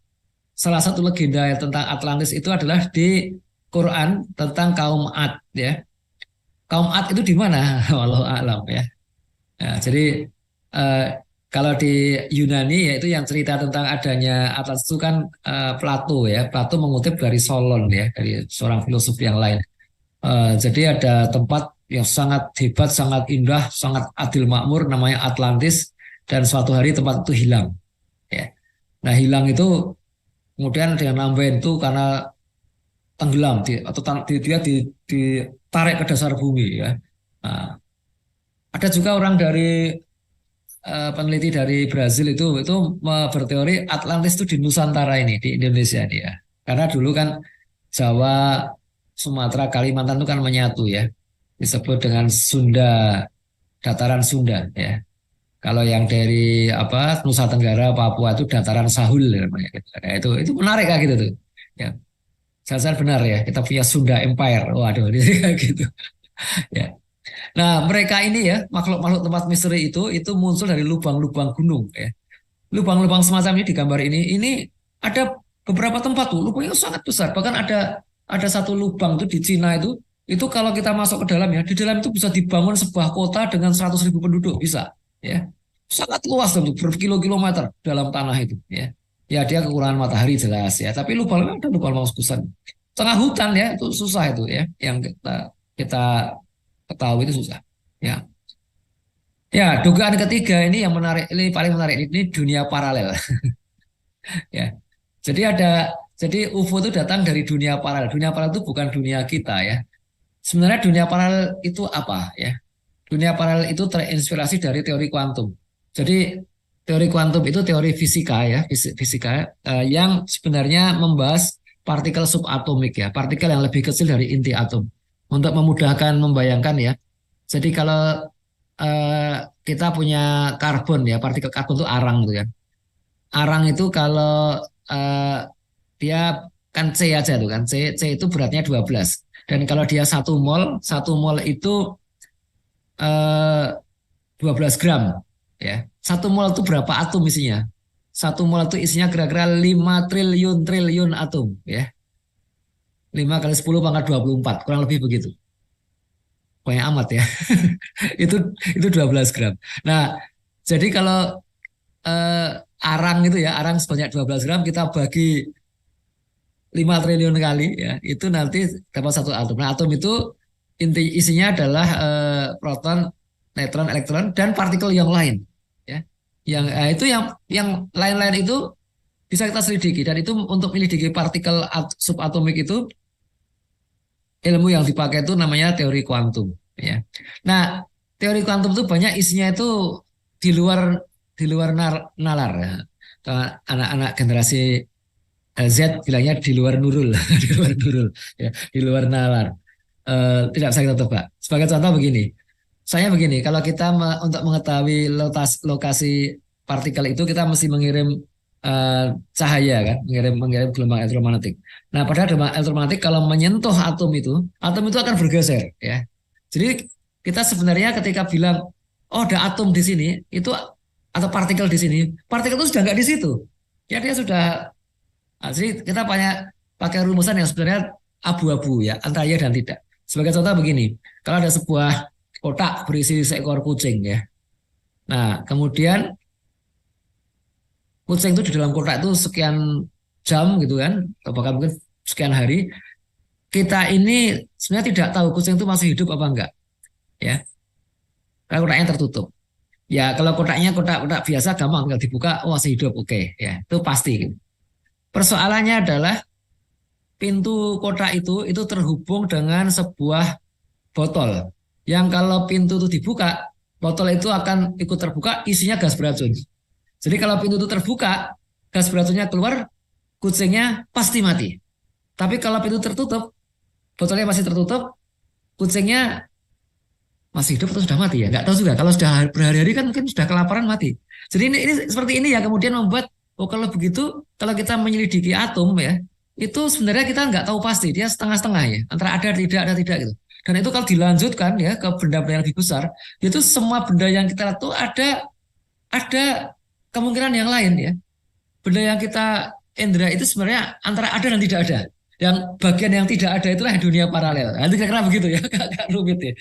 Salah satu legenda yang tentang Atlantis itu adalah di Quran tentang kaum Ad, ya. Kaum Ad itu di mana? Wallahu a'lam, ya. Nah, jadi eh, kalau di Yunani, yaitu yang cerita tentang adanya Atlas itu kan Plato, ya. Plato mengutip dari Solon, ya, dari seorang filosof yang lain. Jadi ada tempat yang sangat hebat, sangat indah, sangat adil makmur, namanya Atlantis, dan suatu hari tempat itu hilang, ya. Nah, hilang itu kemudian dengan nambahin itu karena tenggelam, atau dia ditarik ke dasar bumi, ya. Nah, ada juga orang dari peneliti dari Brazil itu berteori Atlantis itu di Nusantara ini, di Indonesia dia. Karena dulu kan Jawa, Sumatera, Kalimantan itu kan menyatu, ya. Disebut dengan Sunda, dataran Sunda, ya. Kalau yang dari apa Nusa Tenggara, Papua itu dataran Sahul namanya. Nah, itu menarik kayak gitu tuh. Ya, saya benar, ya. Kita punya Sunda Empire. Waduh, ini kayak gitu. Ya. Nah, mereka ini, ya, makhluk-makhluk tempat misteri itu muncul dari lubang-lubang gunung, ya. Lubang-lubang semacam ini di gambar ini ada beberapa tempat tuh, lubangnya sangat besar. Bahkan ada satu lubang tuh di Cina itu kalau kita masuk ke dalam, ya, di dalam itu bisa dibangun sebuah kota dengan 100.000 penduduk, bisa, ya. Sangat luas tuh, berkilo-kilometer dalam tanah itu, ya. Ya, dia kekurangan matahari jelas, ya, tapi lubang ada lubang-lubang besar. Tengah hutan, ya, itu susah itu, ya, yang kita ketahui itu susah, ya. Ya, dugaan ketiga ini yang menarik, ini paling menarik, ini dunia paralel. Ya. Jadi UFO itu datang dari dunia paralel. Dunia paralel itu bukan dunia kita, ya. Sebenarnya dunia paralel itu apa, ya? Dunia paralel itu terinspirasi dari teori kuantum. Jadi teori kuantum itu teori fisika, ya, fisika yang sebenarnya membahas partikel subatomik, ya, partikel yang lebih kecil dari inti atom. Untuk memudahkan membayangkan, ya. Jadi kalau eh, kita punya karbon, ya, partikel karbon itu arang gitu, ya. Arang itu kalau eh, dia kan C aja tuh kan, C itu beratnya 12. Dan kalau dia satu mol itu eh, 12 gram, ya. Satu mol itu berapa atom isinya? Satu mol itu isinya kira-kira 5 triliun triliun atom, ya. 5 kali 10 pangkat 24, kurang lebih begitu. Banyak amat, ya. Itu itu 12 gram. Nah, jadi kalau eh, arang itu, ya, arang sebanyak 12 gram kita bagi 5 triliun kali, ya, itu nanti dapat satu atom. Nah, atom itu inti isinya adalah proton, neutron, elektron, dan partikel yang lain, ya. Yang itu yang lain-lain itu bisa kita selidiki, dan itu untuk menyelidiki partikel subatomik itu ilmu yang dipakai itu namanya teori kuantum, ya. Nah, teori kuantum itu banyak isinya itu di luar nalar ya. Anak-anak generasi Z bilangnya di luar nurul, di luar nurul, ya, di luar nalar. Tidak bisa kita tebak. Sebagai contoh begini, saya begini, kalau kita untuk mengetahui lokasi partikel itu kita mesti mengirim eh, cahaya kan, mengirim mengirim gelombang elektromagnetik. Nah, pada gelombang elektromagnetik kalau menyentuh atom itu akan bergeser, ya. Jadi kita sebenarnya ketika bilang, oh ada atom di sini, itu atau partikel di sini, partikel itu sudah nggak di situ. Ya dia sudah. Jadi kita banyak pakai rumusan yang sebenarnya abu-abu ya, antara ya dan tidak. Sebagai contoh begini, kalau ada sebuah kotak berisi seekor kucing ya. Nah, kemudian kucing itu di dalam kotak itu sekian jam gitu kan, atau bahkan mungkin sekian hari. Kita ini sebenarnya tidak tahu kucing itu masih hidup apa enggak, ya. Kalau kotaknya tertutup. Ya, kalau kotaknya kotak-kotak biasa gampang tinggal dibuka, oh masih hidup, oke, ya, itu pasti gitu. Persoalannya adalah pintu kotak itu terhubung dengan sebuah botol. Yang kalau pintu itu dibuka, botol itu akan ikut terbuka, isinya gas beracun. Jadi kalau pintu itu terbuka, gas beracunnya keluar, kucingnya pasti mati. Tapi kalau pintu tertutup, botolnya masih tertutup, kucingnya masih hidup atau sudah mati ya? Nggak tahu juga. Kalau sudah berhari-hari kan mungkin sudah kelaparan mati. Jadi ini seperti ini ya kemudian membuat oh kalau begitu kalau kita menyelidiki atom ya itu sebenarnya kita nggak tahu pasti dia setengah-setengah ya antara ada tidak gitu. Dan itu kalau dilanjutkan ya ke benda-benda yang lebih besar itu semua benda yang kita lihat itu ada kemungkinan yang lain ya. Benda yang kita indera itu sebenarnya antara ada dan tidak ada. Yang bagian yang tidak ada itulah dunia paralel. Nah, itu kira-kira begitu ya, agak rumit ya.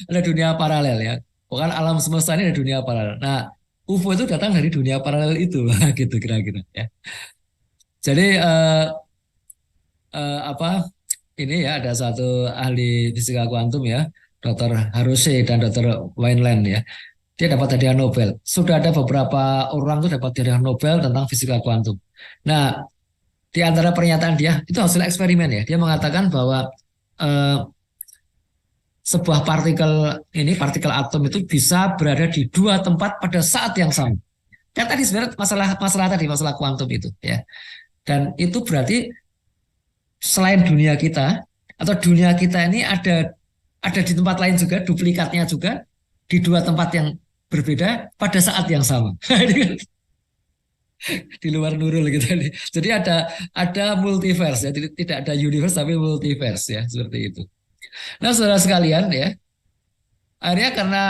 Ada dunia paralel ya. Bukan alam semesta ini ada dunia paralel. Nah, UFO itu datang dari dunia paralel itu, gitu kira-kira ya. Jadi apa ini ya ada satu ahli fisika kuantum ya, Dr. Haruse dan Dr. Wineland ya. Dia dapat hadiah Nobel. Sudah ada beberapa orang tuh dapat hadiah Nobel tentang fisika kuantum. Nah, di antara pernyataan dia itu hasil eksperimen ya. Dia mengatakan bahwa eh, sebuah partikel atom itu bisa berada di dua tempat pada saat yang sama. Kan tadi sebenarnya masalah kuantum itu ya. Dan itu berarti selain dunia kita atau dunia kita ini ada di tempat lain juga, duplikatnya juga di dua tempat yang berbeda pada saat yang sama. Di luar nurul gitu. Jadi ada multiverse ya, tidak ada universe tapi multiverse ya, seperti itu. Nah, saudara sekalian ya, akhirnya karena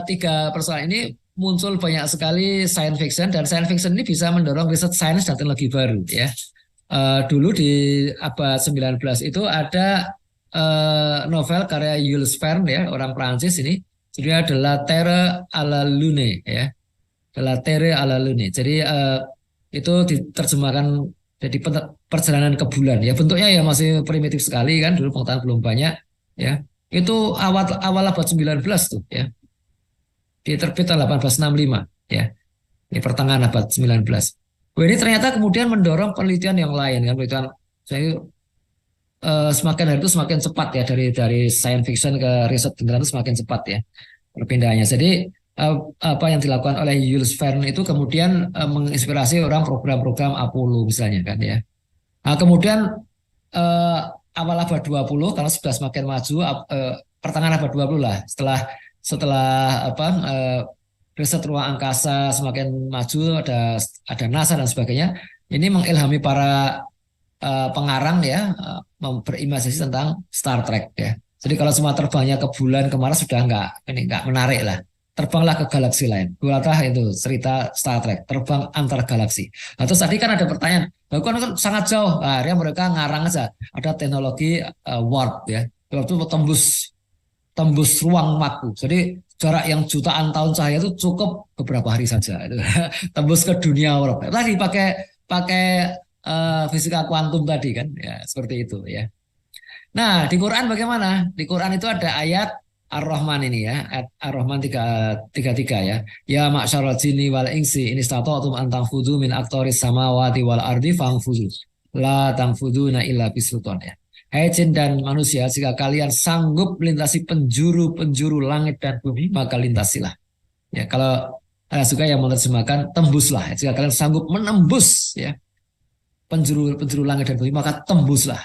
tiga persoalan ini muncul banyak sekali science fiction dan science fiction ini bisa mendorong riset sains dan teknologi baru ya. Dulu di abad 19 itu ada novel karya Jules Verne ya, orang Prancis ini. Judulnya adalah Terre à la Lune ya. Adalah Terre à la Lune. Jadi itu diterjemahkan jadi perjalanan ke bulan ya, bentuknya ya masih primitif sekali kan, dulu pengetahuan belum banyak ya. Itu awal awal abad 19 tuh ya, diterbit tahun 1865 ya, di pertengahan abad 19. Wah, ini ternyata kemudian mendorong penelitian yang lain kan, penelitian saya semakin hari itu semakin cepat ya, dari science fiction ke riset beneran itu semakin cepat ya perpindahannya. Jadi apa yang dilakukan oleh Jules Verne itu kemudian menginspirasi orang program-program Apollo misalnya kan ya. Nah, kemudian eh, awal abad 20 karena sudah semakin maju pertengahan abad 20 lah, setelah setelah apa riset ruang angkasa semakin maju, ada NASA dan sebagainya. Ini mengilhami para pengarang ya berimajinasi tentang Star Trek ya. Jadi kalau semua terbangnya ke bulan ke Mars sudah nggak menarik lah. Terbanglah ke galaksi lain. Buatlah itu cerita Star Trek, terbang antar galaksi. Nah, terus tadi kan ada pertanyaan, kan sangat jauh. Nah, akhirnya mereka ngarang aja. Ada teknologi warp ya. Warp itu tembus ruang waktu. Jadi jarak yang jutaan tahun cahaya itu cukup beberapa hari saja. Tembus ke dunia warp. Tadi pakai pakai fisika kuantum tadi kan, ya seperti itu ya. Nah, di Quran bagaimana? Di Quran itu ada ayat Ar-Rahman ini ya, ayat Ar-Rahman 333 ya. Ya ma'syarul jinni wal insi in istata'tum an tanfudhu min aqtaris samawati wal ardi fanfudhu. La tanfuduna illa bisultan ya. Hai jin dan manusia, jika kalian sanggup melintasi penjuru-penjuru langit dan bumi, maka lintasilah. Ya, kalau Ada juga yang menerjemahkan tembuslah. Jika kalian sanggup menembus ya penjuru penjuru langit dan bumi, maka tembuslah.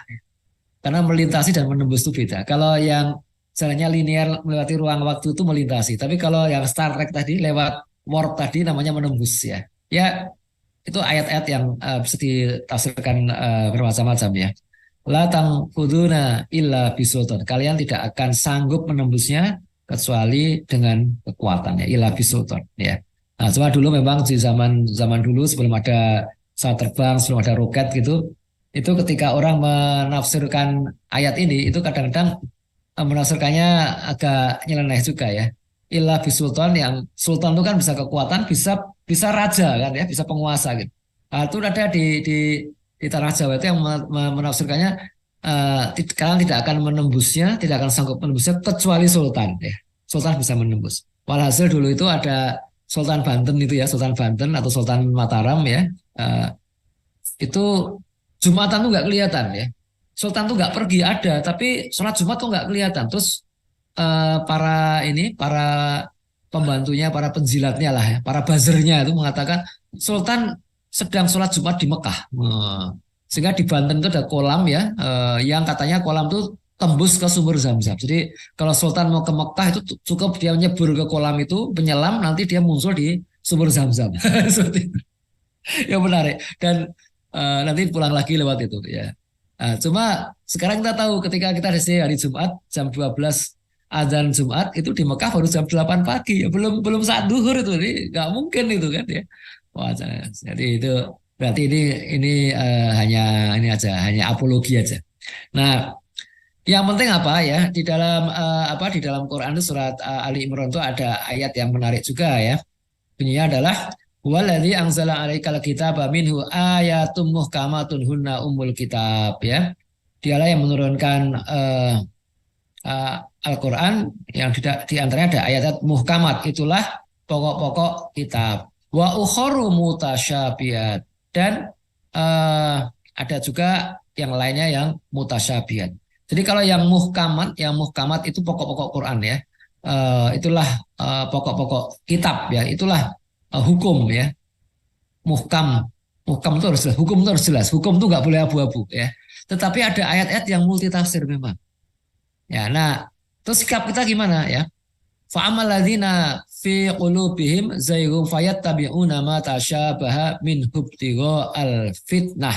Karena melintasi dan menembus itu beda. Kalau yang jalannya linear melewati ruang waktu itu melintasi. Tapi kalau yang Star Trek tadi lewat warp tadi namanya menembus ya. Ya itu ayat-ayat yang bisa ditafsirkan bermacam-macam ya. La tangkuduna illa bisultan. Kalian tidak akan sanggup menembusnya kecuali dengan kekuatannya. Illa bisultan ya. Nah, cuma dulu memang di zaman zaman dulu sebelum ada pesawat terbang, sebelum ada roket gitu, itu ketika orang menafsirkan ayat ini, itu kadang-kadang menafsirkannya agak nyeleneh juga ya. Illa bisultan, yang sultan itu kan bisa kekuatan, bisa bisa raja kan ya, bisa penguasa gitu. Nah, itu ada di tanah Jawa itu yang menafsirkannya kalian tidak akan menembusnya, tidak akan sanggup menembusnya kecuali sultan ya. Sultan bisa menembus. Walhasil dulu itu ada Sultan Banten itu ya, Sultan Banten atau Sultan Mataram ya. Eh, itu Jumatan tuh nggak kelihatan ya. Sultan tuh nggak pergi ada, tapi sholat Jumat tuh nggak kelihatan. Terus para pembantunya, para penjilatnya lah ya, para buzzernya itu mengatakan Sultan sedang sholat Jumat di Mekah. Sehingga di Banten itu ada kolam ya, yang katanya kolam itu tembus ke sumber Zam-Zam. Jadi kalau Sultan mau ke Mekah itu cukup dia nyebur ke kolam itu, penyelam, nanti dia muncul di sumber Zam-Zam. Seperti itu. Yang menarik. Dan nanti pulang lagi lewat itu ya. Cuma sekarang kita tahu ketika kita di sini hari Jumat jam 12 azan Jumat itu di Mekah baru jam 8 pagi ya, belum belum saat duhur itu, ini nggak mungkin itu kan ya. Wah, jadi itu berarti ini hanya ini aja, hanya apologi aja. Nah, yang penting apa ya, di dalam di dalam Quran itu surat Ali Imran itu ada ayat yang menarik juga ya. Bunyinya adalah waladzi anzala 'alaikal kitaba minhu ayatum muhkamatun hunna ummul kitab ya. Dialah yang menurunkan uh, Al-Quran yang di antaranya ada ayat muhkamat, itulah pokok-pokok kitab. Wa ukharu mutasyabihat, dan ada juga yang lainnya yang mutasyabihat. Jadi kalau yang muhkamat itu pokok-pokok Quran ya. Itulah pokok-pokok kitab ya, itulah hukum ya. Muhkam, muhkam itu harus jelas, hukum itu harus jelas, hukum itu nggak boleh abu-abu ya. Tetapi ada ayat-ayat yang multitafsir memang. Ya, nah, terus sikap kita gimana ya? Fa'amal ladzina fi qulubihim zayghun fayattabi'una ma tasyabaha min hubtigha al-fitnah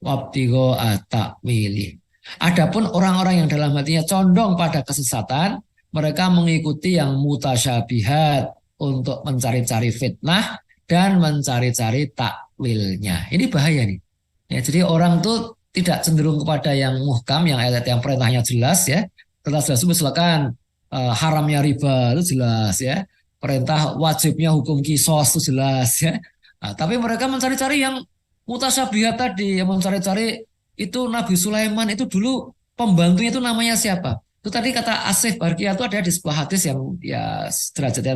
wabtigha at-ta'wili. Adapun orang-orang yang dalam hatinya condong pada kesesatan, mereka mengikuti yang mutasyabihat untuk mencari-cari fitnah dan mencari-cari takwilnya. Ini bahaya nih. Ya, jadi orang tuh tidak cenderung kepada yang muhkam, yang ayat yang perintahnya jelas ya. Perintah jelas itu misalkan haramnya riba itu jelas ya. Perintah wajibnya hukum kisos itu jelas ya. Nah, tapi mereka mencari-cari yang mutasyabihat tadi, yang mencari-cari itu Nabi Sulaiman itu dulu pembantunya itu namanya siapa? Itu tadi kata Asif Barkia itu ada di sebuah hadis yang ya derajatnya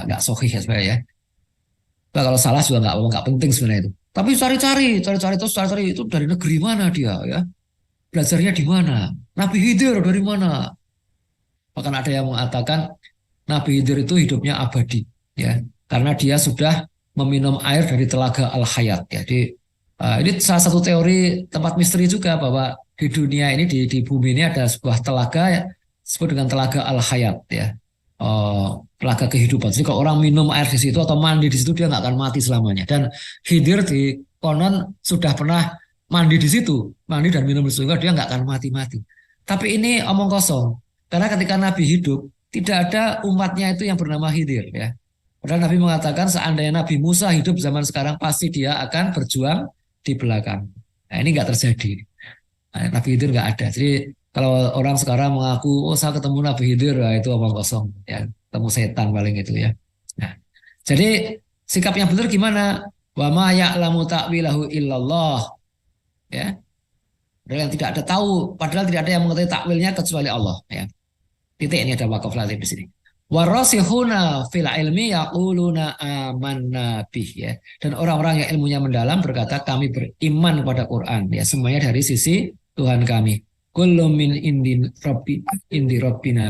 nggak sahih ya sebenarnya ya. Nah, kalau salah juga nggak penting sebenarnya itu. Tapi cari-cari terus cari-cari itu dari negeri mana dia ya? Belajarnya di mana? Nabi Khidir dari mana? Bahkan ada yang mengatakan Nabi Khidir itu hidupnya abadi ya, karena dia sudah meminum air dari telaga Al-Hayat ya. Ini salah satu teori tempat misteri juga bahwa di dunia ini di bumi ini ada sebuah telaga ya, disebut dengan telaga Al-Hayat ya. Telaga kehidupan. Jadi kalau orang minum air di situ atau mandi di situ dia nggak akan mati selamanya. Dan Khidir di konon sudah pernah mandi di situ, mandi dan minum di situ, dia nggak akan mati-mati. Tapi ini omong kosong. Karena ketika Nabi hidup, tidak ada umatnya itu yang bernama Khidir ya. Padahal Nabi mengatakan seandainya Nabi Musa hidup zaman sekarang pasti dia akan berjuang di belakang. Nah, ini nggak terjadi. Nah, Nabi Khidir nggak ada. Jadi kalau orang sekarang mengaku, oh saya ketemu Nabi Khidir, nah, itu omong kosong ya. Ketemu setan paling itu ya. Nah, jadi sikap yang benar gimana? Wa ma ya'lamu ta'wilahu illallah ya. Padahal yang tidak ada tahu, padahal tidak ada yang mengetahui takwilnya kecuali Allah ya. Titik, ini ada wakaf latif di sini. Warasihuna fil ilmi yaquluna amanna bih ya. Dan orang-orang yang ilmunya mendalam berkata kami beriman kepada Quran ya, semuanya dari sisi Tuhan kami. Kullu min indi rabbina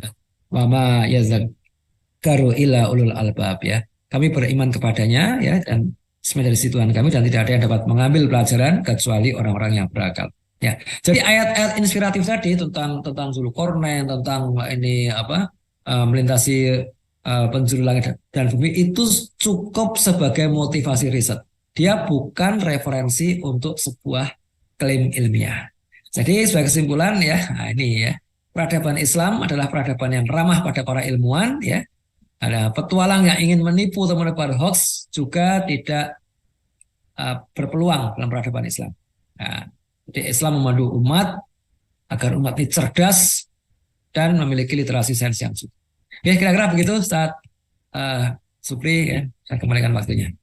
wa ma yazakkaru illa ulul albab ya. kami beriman kepadanya ya dan semua dari situ Tuhan kami dan tidak ada yang dapat mengambil pelajaran kecuali orang-orang yang berakal. Ya, jadi ayat-ayat inspiratif tadi tentang Zulkarnain, tentang ini apa melintasi penjuru langit dan bumi itu cukup sebagai motivasi riset. Dia bukan referensi untuk sebuah klaim ilmiah. Jadi sebagai kesimpulan ya, nah ini ya, peradaban Islam adalah peradaban yang ramah pada para ilmuwan ya. Ada petualang yang ingin menipu atau menebar hoax juga tidak berpeluang dalam peradaban Islam. Nah, jadi Islam memandu umat agar umat ini cerdas dan memiliki literasi sains yang cukup. Ya kira-kira begitu saat Supri ya, saya kembalikan waktunya.